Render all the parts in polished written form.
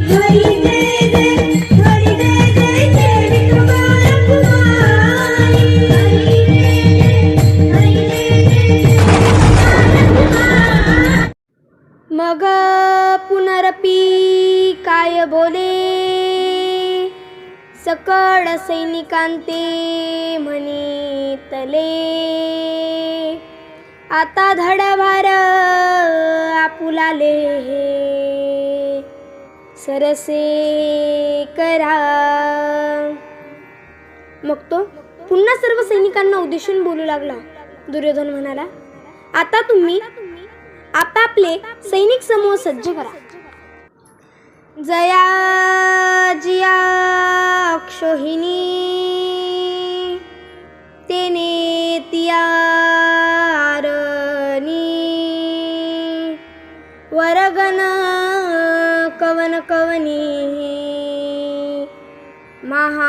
हरी जय जय, हरी जय जय जय विठोबा रखुमाई. हरी जय जय, हरी जय जय जय. मग पुनरपी काय बोले, सकळ सैनिकांते म्हणितले. आता धडभार आपुलाले, सरसे करा. मग तो पुन्हा सर्व सैनिकांना उद्देशून बोलू लागला. दुर्योधन म्हणाला, आता तुम्ही आपापले सैनिक समूह सज्ज करा. जया जिया अक्षोहिणी, तेने तियारणी. वरगण कवन कवनी, महारथिया.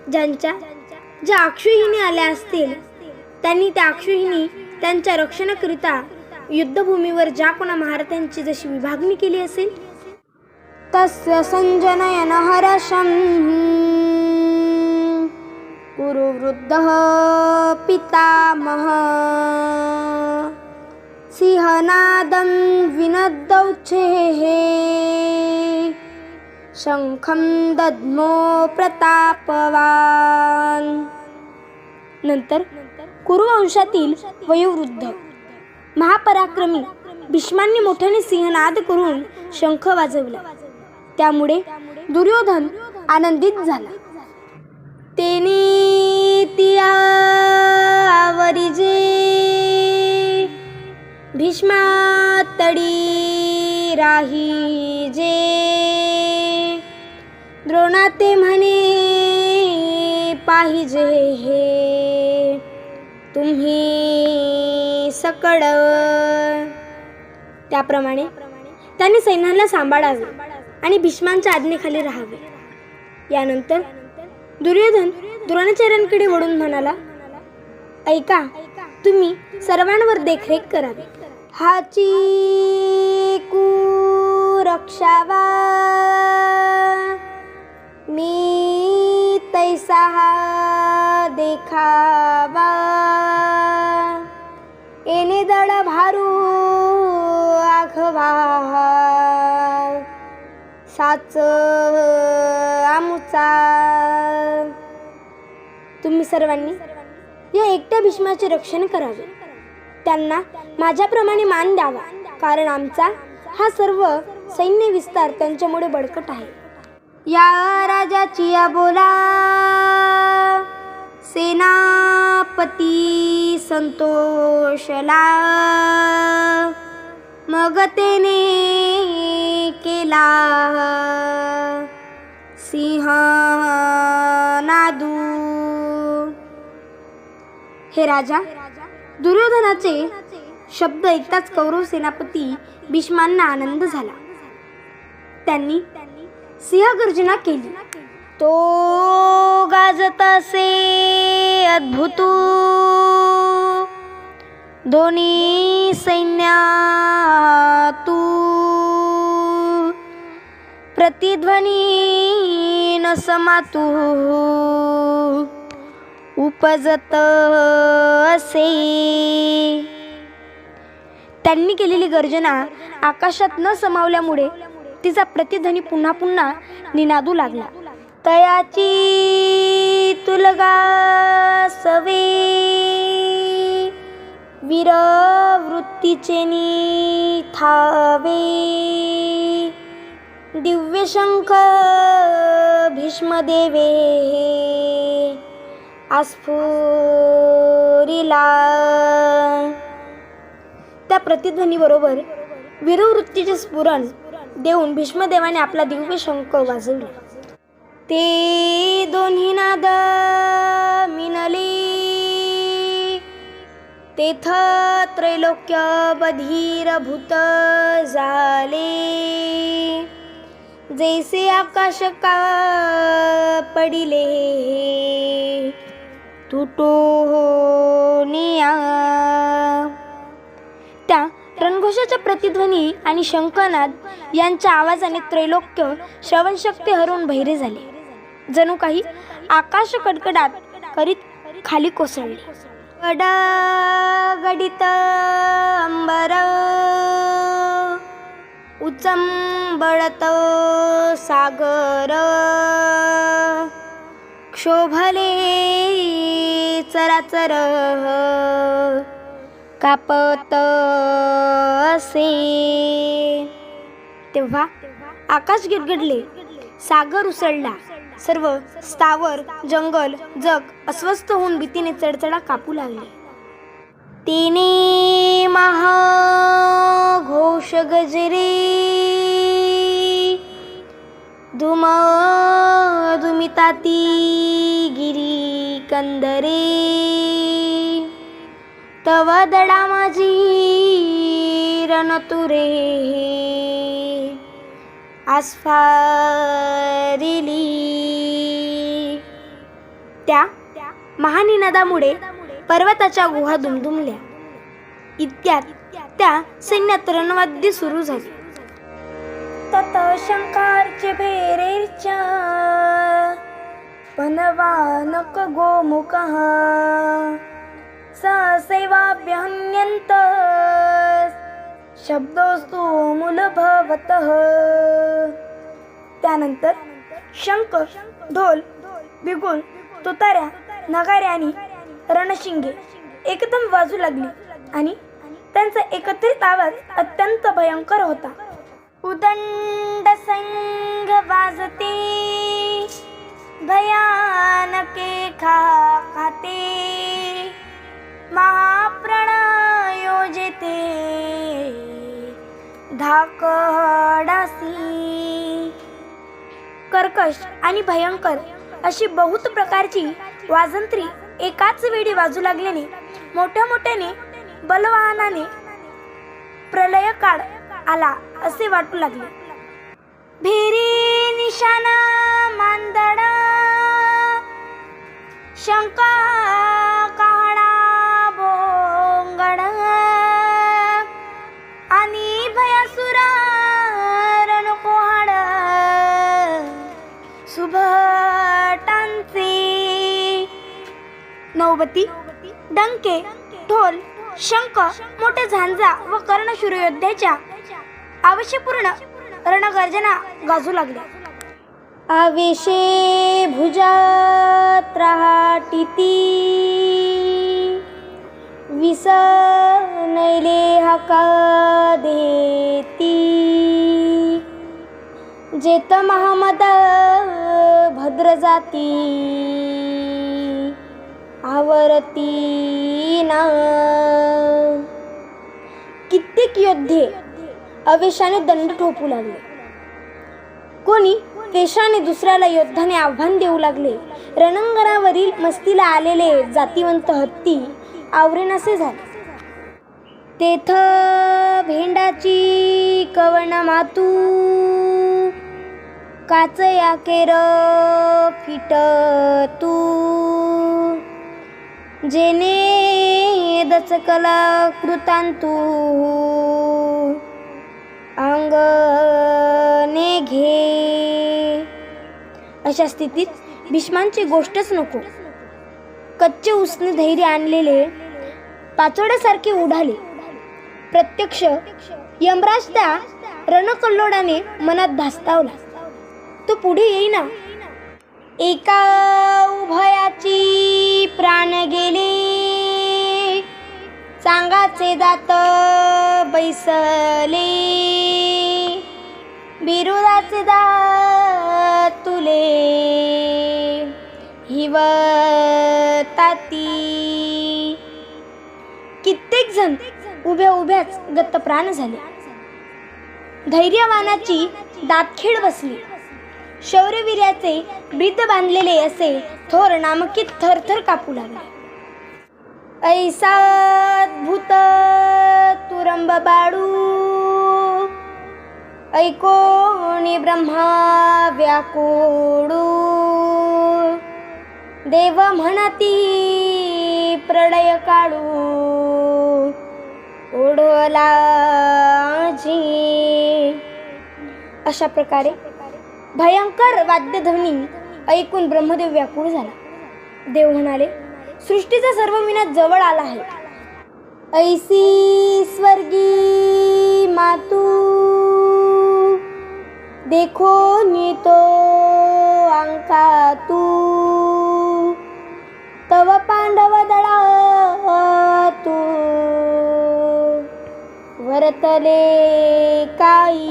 ज्या अक्षोहिणी आल्या असतील त्यांनी त्या अक्षोहिणी त्यांच्या रक्षणाकरिता युद्धभूमीवर ज्या कोणा महारथांची जशी विभागणी केली असेल, तस्य संजनयन हर्षं कुरु वृद्धः पितामह. सिंहनादं विनदौच्छेः, शंखं दद्मो प्रतापवान. नंतर कुरुवंशातील वयोवृद्ध महापराक्रमी भीष्मांनी मोठ्याने सिंहनाद करून शंख वाजवला. त्यामुळे दुर्योधन आनंदित झाला. तेने तियावरी जे, भीष्मा तडी राही जे. द्रोणाते म्हणे पाहिजे हे, तुम्ही सकळ. त्याप्रमाणे त्यांनी सैन्याला सांभाळावे आणि भीष्मांच्या आज्ञेखाली राहावे. यानंतर दुर्योधन द्रोणाचार्यांकडे वळून म्हणाला, ऐका, तुम्ही सर्वांवर देखरेख करावी. हाची कू रक्षावा, मी तैसा देखावा. एने दळ भारू आघवा, साच आमुचा. तुम्ही सर्वांनी या एकट्या भीष्माचे रक्षण करावे. त्यांना माझ्याप्रमाणे मान द्यावा, कारण आमचा हा सर्व सैन्य विस्तार त्यांच्यामुळे बळकट आहे. या राजाची या बोला, सेनापती संतोषला. मग तेने केला सिंहनादू. हे राजा, दुर्योधनाचे शब्द ऐकताच कौरव सेनापती भीष्मांना आनंद झाला. त्यांनी सिंहगर्जना केली. तो गाजत असे अद्भुत, दोन्ही सैन्यातू. प्रतिध्वनी न समातू, उपजत असे. त्यांनी केलेली गर्जना आकाशात न समावल्यामुळे तिचा प्रतिध्वनी पुन्हा पुन्हा निनादू लागला. तयाची तुलगा सवे, वीरवृत्तीचे थावे. दिव्य शंख भीष्मदेवे आस्फुरिला. त्या प्रतिध्वनीबरोबर वीरवृत्तीचे स्फुरण देऊन भीष्मदेवाने आपला दिव्य शंख वाजवला. ते दोन्ही नाद मिनले, तेथ त्रैलोक्य बधीरभूत झाले. जैसे आकाश का पडिले, तुटो निया. त्या रणघोषाच्या प्रतिध्वनी आणि शंखनाद यांच्या आवाजाने त्रैलोक्य श्रवणशक्ती हरवून बहिरे झाले. जणू काही आकाश कडकडाट करीत खाली कोसळले. गडगडित अंबर उचंबळत सागर क्षोभले चराचर कापत असे. तेव्हा आकाश गिरगिडले, सागर उसळला, सर्व स्थावर जंगल जग अस्वस्थ होऊन भीतीने चढचढा कापू लागले. तिने महाघोष गजरे धुम धुमिताती गिरी कंदरे तव दडा माझी रणतुरे आस्फारिली. त्या महानिनादामुळे पर्वताच्या गुहा दुमदुमल्या. इतक्यात त्या सैन्यात रणवाद्य सुरू झाली. तत शंखार्च भेरेर्च पनवानक गोमुखः सहसैवाभ्यहन्यन्त शब्दोस्तु मूलभवतः. त्यानंतर शंख, ढोल, बिगुल, तुताऱ्या, नगाऱ्या आणि रणशिंगे एकदम वाजू लागली आणि त्यांचा एकत्रित आवाज अत्यंत भयंकर होता. उदंड संघ वाजते भयानके खाते महाप्रण योजते धाकडासी. कर्कश आणि भयंकर अशी बहुत प्रकारची वाजंत्री एकाच वेळी वाजू लागल्याने मोठ्या मोठ्याने बलवानाने प्रलय काळ आला असे वाटू लागले. भेरी निशाणा मांदडा शंका काळा बोंगड आणि भयासुरा रणकोहाड सुभटांचे. नौबती, डंके, ढोल, शंख, मोठे झांजा व कर्णशूर योद्ध्याच्या आवेशपूर्ण रणगर्जना गाजू लागल्या. आवेशे भुजात राहाटिती विसनैले हाका देती जेत महामद भद्र जाती आवरती ना. कित्येक योद्धे आवेशाने दंड ठोकू लागले. कोणी वेशाने दुसऱ्याला योद्धाने आव्हान देऊ लागले. रणांगणावरील मस्तीला आलेले जातिवंत हत्ती आवरेनासे झाले. तेथ भेंडाची कवण मातू काच याकेर फिट तू जेने दचकला कृतांतू अंगने घे. अशा स्थितीत भीष्मांची गोष्टच नको. कच्चे उसने धैर्य आणलेले पाचोड्यासारखे उडाले. प्रत्यक्ष यमराज त्या रणकल्लोळाने मनात धास्तावला. तो पुढे येईना. एका उभयाची प्राण गेले सांगाचे दात बैसले बिरुदाचे दात तुले हिवताती. कित्येक जण उभ्या उभ्याच गतप्राण झाले. धैर्यवानाची दातखीड बसली. शौर्यवीर्याचे ब्रीद बांधलेले असे थोर नामकीत थरथर कापू लागले. ऐसाद्भुत तुरंब बाळू ऐकोणी ब्रह्मा व्याकुळू देव म्हणती प्रलय काढू ओढला जी. अशा प्रकारे भयंकर वाद्यध्वनी ऐकून ब्रह्मदेव व्याकुळ झाला. देव म्हणाले, सृष्टीचा सर्व विनाश जवळ आला आहे. ऐसी स्वर्गी मातू देखो नीतो अंका तू तव पांडव दळा तू वरतले काई.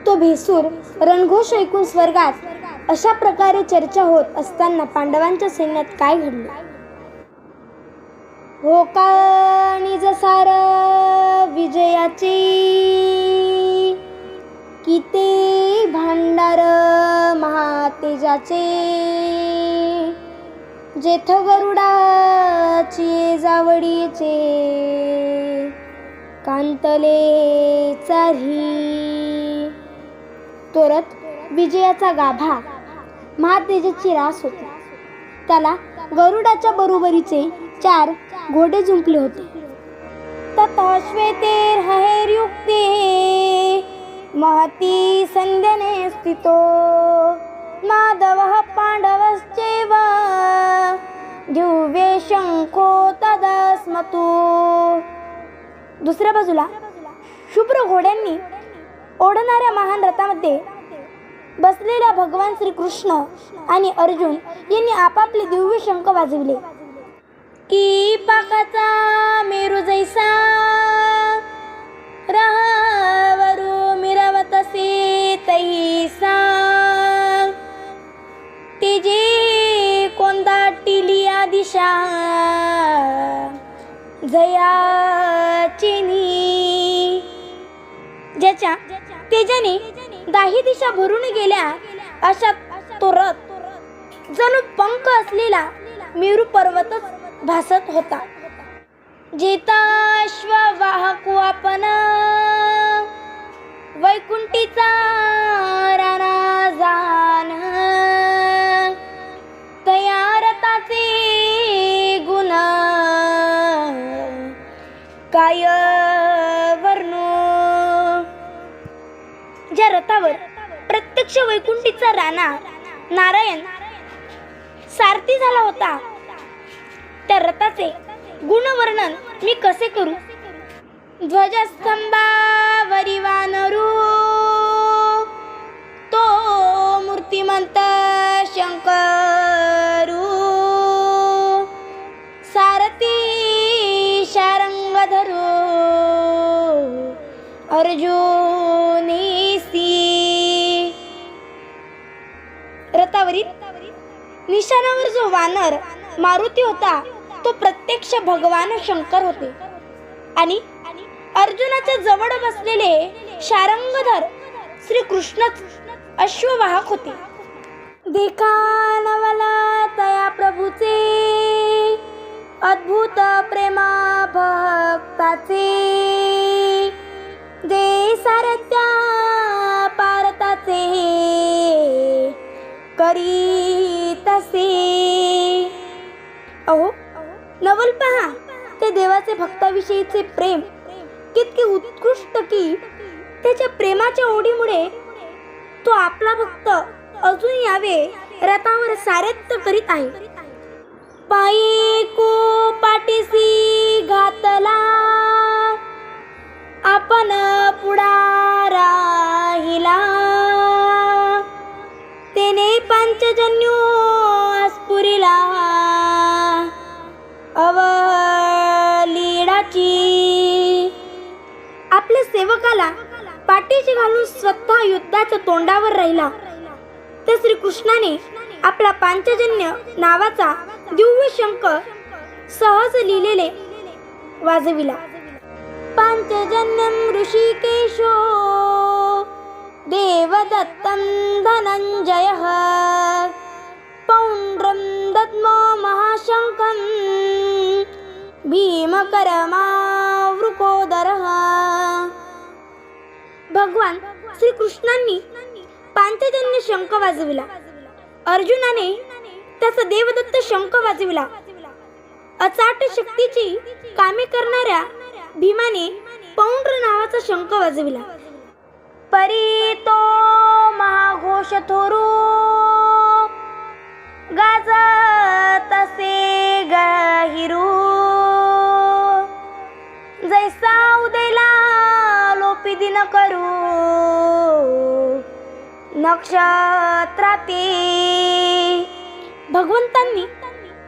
तो भेसूर रणघोष ऐकून स्वर्गात अशा प्रकारे चर्चा होत असताना पांडवांच्या सैन्यात काय घडले? हो का निज सार विजयाचे किती भांडार महातेजाचे जेथ गरुडाची जावडीचे कांतले चारी. तो रथ विजयाचा गाभा महातेजाची रास होती. त्याला गरुडाच्या बरोबरीचे 4 घोडे जुंपले होते. ततः श्वेतेर हहेर्युक्ते महती संध्यने स्थितो माधवः पांडवश्चैव दिव्ये शंखो तदस्मतो. दुसऱ्या बाजूला शुभ्र घोड्यांनी ओढणाऱ्या महान रथामध्ये बसलेल्या भगवान श्रीकृष्ण आणि अर्जुन यांनी आपापले दिव्य शंख वाजविले. की पाकाचा मेरू जैसा राहावरू मिरवतसे तैसा तेजे कोंदाटिलिया दिशा जयाचिनी. ज्याच्या तेजाने दाही दिशा भरून गेल्या अशा तो रथ जणू पंख असलेला मेरू पर्वतच भासत होता. जेताश्ववाहकू आपण वैकुंठीचा राणा जान तया रथाचे गुण काय वर्णो. ज्या रथावर प्रत्यक्ष वैकुंठीचा राणा नारायण सारथी झाला होता त्या रथाचे गुणवर्णन मी कसे करू? ध्वजस्तंभावरी वानरू तो मूर्तिमंत शंकरू सारथी शारंगधरू अर्जुनीसी. रथावरील निशाणावर जो वानर मारुती होता तो प्रत्यक्ष भगवान शंकर होते आणि अर्जुनाच्या जवळ बसलेले शारंगधर श्री कृष्णच अश्ववाहक होते. देखा नवला तया प्रभूचे अद्भुत प्रेमा भक्ताचे दे सारथ्या पारताचे करी तसे. अहो नवल पहा, ते देवाचे भक्ताविषयीचे प्रेम कितके उत्कृष्ट की त्याच्या प्रेमाच्या ओढीमुळे तो आपला भक्त अजून यावे रथावर सारथ्य करीत आहे. पायी को पाठीसी घातला आपण पुढा राहिला तेने पंचजन्यो स्फुरिला अवलीडाची. आपल्या सेवकाला पाठीशी घालून स्वतः युद्धाच्या तोंडावर राहिला तर श्रीकृष्णाने आपला पांचजन्य नावाचा दिव्य शंख सहज लिहिलेले वाजविला. पांचजन्यम ऋषिकेशो देवदत्तं धनंजयः पौंड्रं दद्मो महाशंखं भीमकरमावृकोदरः. भगवान श्रीकृष्णांनी पांचजन्य शंख वाजविला. अर्जुनाने त्याचा देवदत्त शंख वाजविला. अचाट शक्तीची कामे करणाऱ्या भीमाने पौंड्र नावाचा शंख वाजविला. परी तो महाघोष थोरू गाजत असे गहिरू, जैसा उदेला लोपी दिन करू नक्षत्राती. भगवंतांनी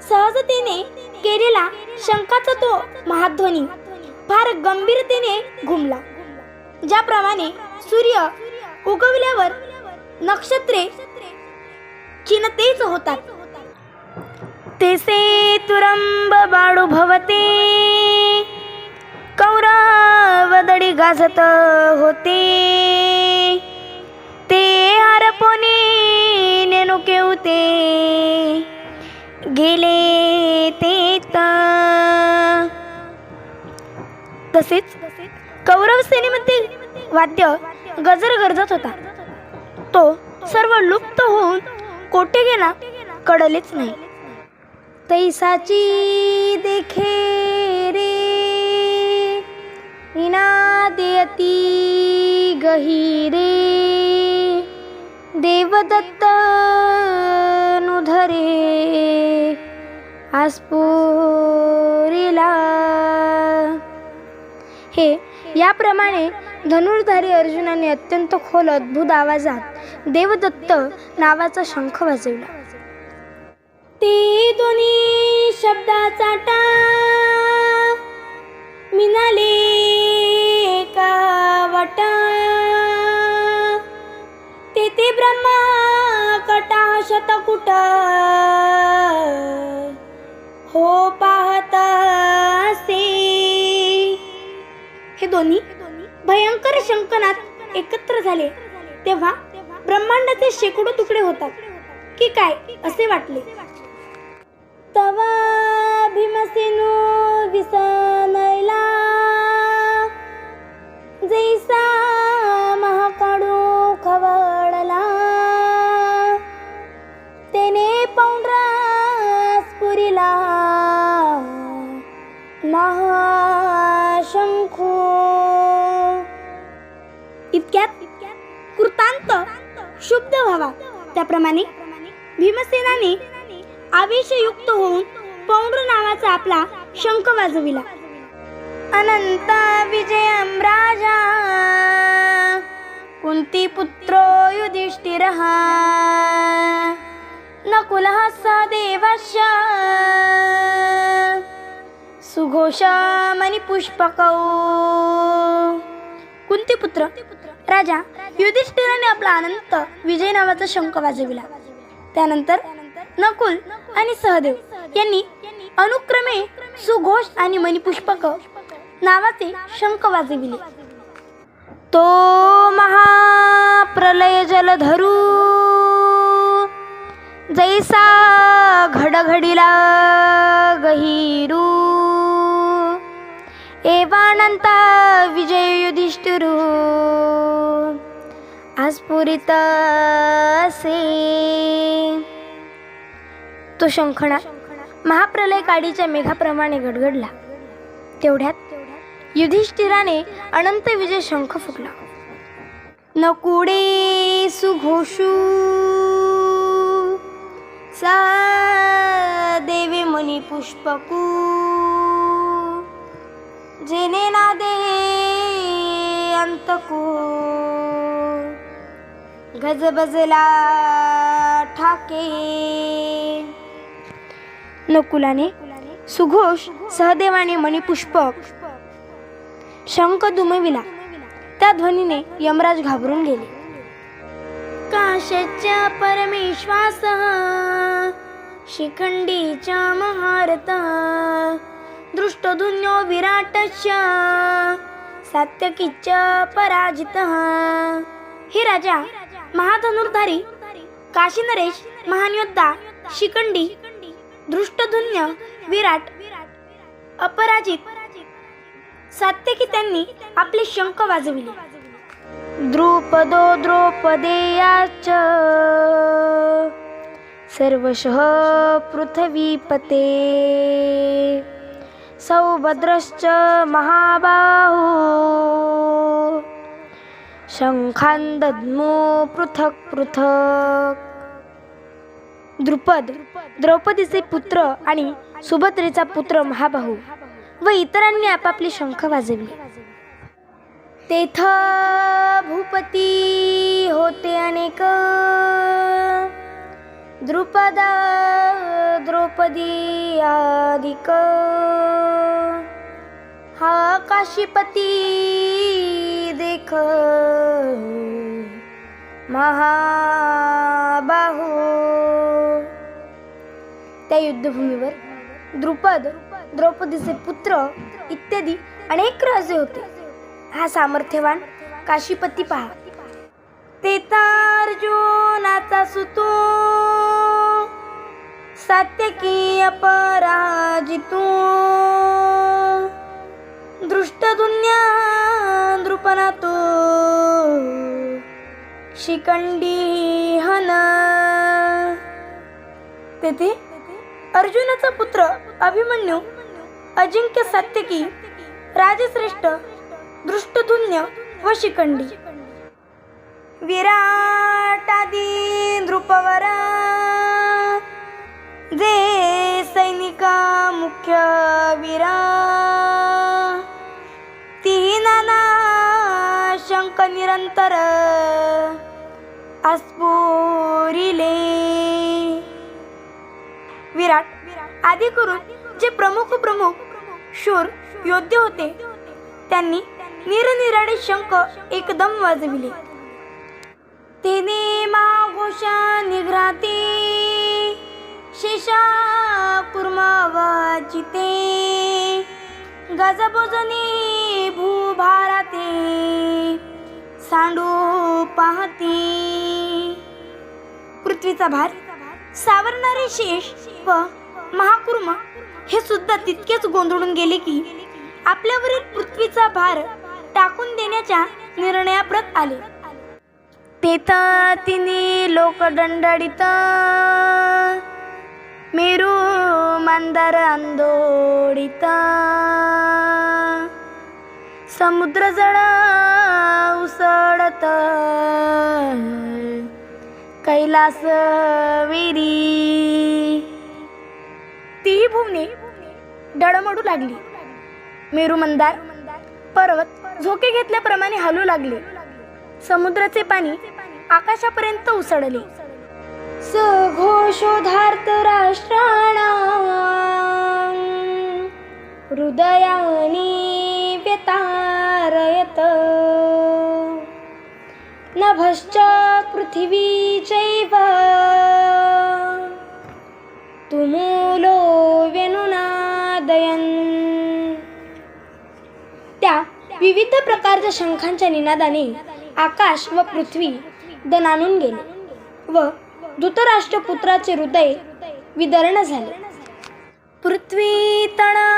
सहजतेने केलेला शंखाचा तो महाध्वनी फार गंभीरतेने घुमला. ज्याप्रमाणे सूर्य उगवल्यावर नक्षत्रे चिनतेच होतात, तेसे तुरंब बाळू भवते कौरव दडी गाजत होते. ते हरपोनी नेणू केवते गेले ते. तसेच कौरव सेनेमध्ये वाद्य गजर गरजत होता. तो सर्व लुप्त होऊन कोठे गेला कळलेच नाही. तैसाची देखे रे निनादयती गहिरे, देवदत्त नुधरे आस्फुरिला. हे याप्रमाणे धनुर्धारी अर्जुनाने अत्यंत खोल अद्भुत आवाजात देवदत्त नावाचा शंख वाजवला. ते दोन्ही शब्दाचा टा मिनाले एका वाटा, तेथे ब्रह्मा कटा शतकुट हो पाहत असे. हे दोन्ही भयंकर शंखनाद एकत्र झाले तेव्हा ब्रह्मांडाचे शेकडो तुकडे होतात की काय असे वाटले. तवा भीमसेनो विसनला, जैसा महाकाळू खवळला, तेने पौंड्रा स्फुरिला महाशंखो. इतक्यात कृतांत शुद्ध व्हावा त्याप्रमाणे भीमसेनाने आवेशयुक्त होऊन पौंड्र नावाचा आपला शंख वाजविला. अनंत विजयं राजा कुंती पुत्रो युधिष्ठिरः, नकुलः सहदेवश्च सुघोषमणिपुष्पकौ. कुंतीपुत्र राजा युधिष्ठिराने आपला अनंत विजय नावाचा शंख वाजविला. त्यानंतर नकुल आणि सहदेव यांनी अनुक्रमे सुघोष आणि मणिपुष्पक नावाचे शंख वाजविले. तो महाप्रलय जलधरू जैसा घडघडीला गहिरू, एवानंत विजय युधिष्ठिरू आस्फुरित असे. तो शंखनाद महाप्रलय काडीच्या मेघाप्रमाणे गडगडला. तेवढ्यात युधिष्ठिराने अनंत विजय शंख फुकला. नकुडे सुघोषू सा देवे मनी पुष्पकू, जेने नादे अंतकू, गजबजला ठाके. नकुलाने सुघोष सहदेवाने मणिपुष्पक शंख दुमविला. त्या ध्वनीने यमराज घाबरून गेले. काशच्या परमेश्वासः शिखंडीच्या महारथ, दृष्टधुन्यो विराटस्य सात्यकीच पराजितः. हे राजा, महाधनुर्धारी काशीनरेश, महान योद्धा शिखंडी, दृष्टधुन्य, विराट, अपराजित सात्यकी त्यांनी आपले शंख वाजविले. द्रुपदो द्रौपदेयाच सर्वशः पृथ्वीपते सौभद्रश्च महाबाहो शंखान् दद्मो पृथक् पृथक्. द्रुपद द्रौपदीचे पुत्र आणि सुभद्रेचा पुत्र महाबाहू व इतरांनी आपापली शंख वाजवली. तेथ भूपती होते अनेक द्रुपद द्रौपदी आदिक. हा काशीपती देख महाबाहू. त्या युद्धभूमीवर द्रुपद द्रौपदीचे पुत्र इत्यादी अनेक राजे होते. हा सामर्थ्यवान काशीपती पहा. तेथा अर्जुनाचा सुतो सात्यकी अपराजितो दृष्टदुन्या द्रुपनातो शिखंडी हन. तेथे अर्जुनाचा पुत्र अभिमन्यू, अजिंक्य सात्यकी, राजश्रेष्ठ दृष्टदुन्य व शिखंडी, विराटादी नृपवर जे सैनिका मुख्य वीरा. ती नाना शंक निरंतर आस्फुरिले. विराट आदी करून जे प्रमुख शूर योद्धे होते त्यांनी निरनिराळे शंख एकदम वाजविले. तेने महाघोषा निघ्राते शेषा कुर्मा वाचिते गजबोजने भूभाराते सांडू पाहते. पृथ्वीचा भार सावरणारे शेष व महाकुर्म हे सुद्धा तितकेच गोंधळून गेले की आपल्यावरील पृथ्वीचा भार टाकून देण्याच्या निर्णयाप्रत आले. तेथा तिने लोक दंडडित मेरू मंदार आंदोडित समुद्र जळ उसळत कैलास वेरी. ती भूमी डळमळू लागली. मेरू मंदार पर्वत झोके घेतल्याप्रमाणे हलू लागले. समुद्राचे पाणी आकाशापर्यंत उसळले. सघोषोधार्त राष्ट्राणां हृदयानि व्यतारयत नभश्च पृथिवी चैव तुमुलो व्यनुनादयन्. त्या विविध प्रकारच्या शंखांच्या निनादाने आकाश व पृथ्वी दणाणून गेले व धृतराष्ट्रपुत्राचे हृदय विदर्ण झाले. पृथ्वी तणा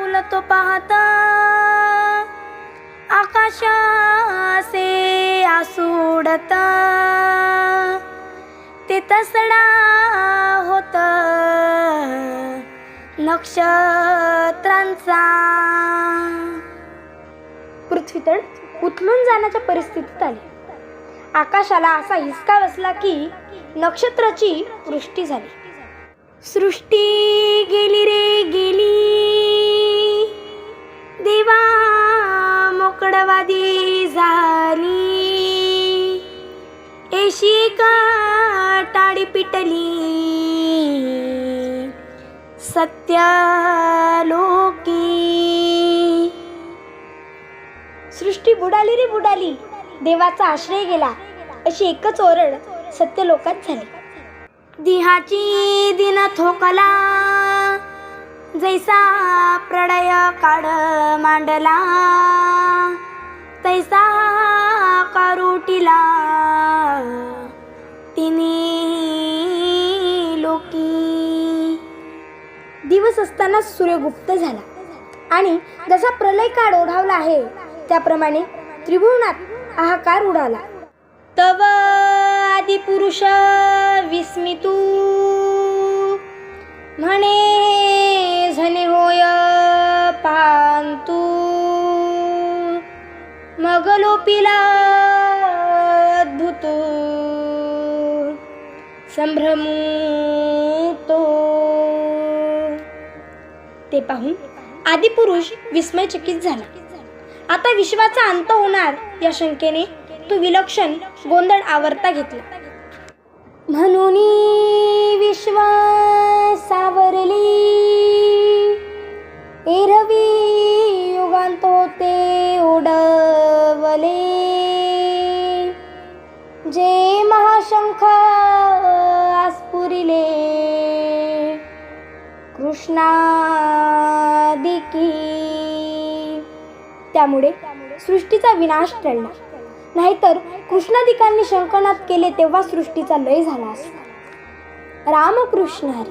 उलतो पाहता आकाशासे आसुडता ते तसडा होत नक्षत्रांचा. पृथ्वीतळ उथलून जाण्याच्या परिस्थितीत आली. आकाशाला असा हिसका बसला की नक्षत्राची वृष्टी झाली. सृष्टी गेली रे गेली देवा मोकडवादी झाली. एशी का टाळी पिटली सत्य लोकी. सृष्टी बुडाली रे बुडाली, देवाचा आश्रय गेला अशी एकच ओरड सत्य लोकात झाली. दिहाची दिन थोकला जैसा प्रळय काढ मांडला तैसा कारुटिला तिने लोकी. दिवस असताना सूर्य गुप्त झाला आणि जसा प्रलय काळ ओढावला आहे त्याप्रमाणे त्रिभुवनात हाहाकार उडाला. तव आदिपुरुष विस्मितू म्हणे झने होय पांतू मग लोपिला अद्भुत संभ्रमू तो. ते पाहून आदिपुरुष विस्मयचकित झाला. आता विश्वाचा अंत होणार या शंकेने तो विलक्षण गोंधळ आवरता घेतला. म्हणून विश्व सावरली एरवी युगांत होते ओढवले जे महाशंख आस्फुरिले कृष्णादिकी. त्यामुळे सृष्टीचा विनाश टळला. नाहीतर कृष्णादिकांनी शंखनाद केले तेव्हा सृष्टीचा लय झाला असता. रामकृष्ण हरी.